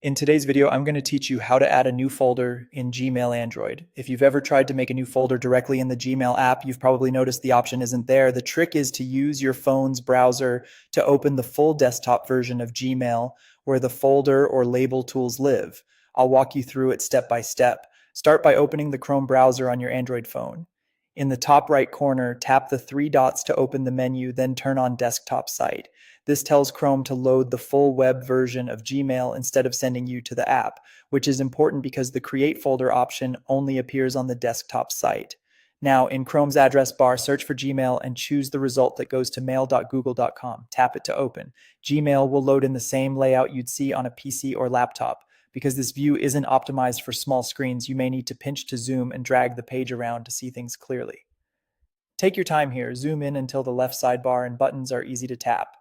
In today's video, I'm going to teach you how to add a new folder in Gmail Android. If you've ever tried to make a new folder directly in the Gmail app, you've probably noticed the option isn't there. The trick is to use your phone's browser to open the full desktop version of Gmail where the folder or label tools live. I'll walk you through it step by step. Start by opening the Chrome browser on your Android phone. In the top right corner, tap the three dots to open the menu, then turn on Desktop Site. This tells Chrome to load the full web version of Gmail instead of sending you to the app, which is important because the Create folder option only appears on the desktop site. Now, in Chrome's address bar, search for Gmail and choose the result that goes to mail.google.com. Tap it to open. Gmail will load in the same layout you'd see on a PC or laptop. Because this view isn't optimized for small screens, you may need to pinch to zoom and drag the page around to see things clearly. Take your time here, zoom in until the left sidebar and buttons are easy to tap.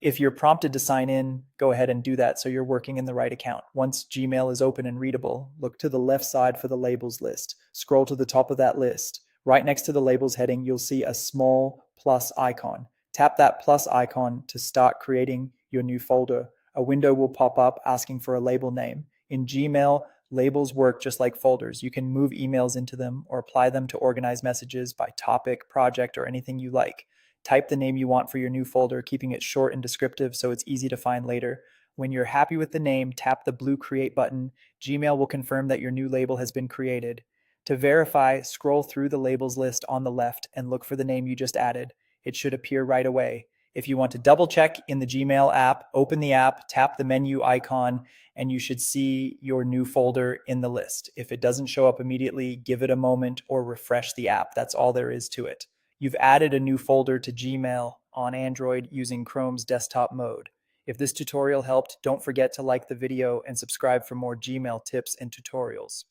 If you're prompted to sign in, go ahead and do that so you're working in the right account. Once Gmail is open and readable, look to the left side for the labels list. Scroll to the top of that list. Right next to the labels heading, you'll see a small plus icon. Tap that plus icon to start creating your new folder. A window will pop up asking for a label name. In Gmail, labels work just like folders. You can move emails into them or apply them to organize messages by topic, project, or anything you like. Type the name you want for your new folder, keeping it short and descriptive so it's easy to find later. When you're happy with the name, tap the blue Create button. Gmail will confirm that your new label has been created. To verify, scroll through the labels list on the left and look for the name you just added. It should appear right away. If you want to double check in the Gmail app, open the app, tap the menu icon, and you should see your new folder in the list. If it doesn't show up immediately, give it a moment or refresh the app. That's all there is to it. You've added a new folder to Gmail on Android using Chrome's desktop mode. If this tutorial helped, don't forget to like the video and subscribe for more Gmail tips and tutorials.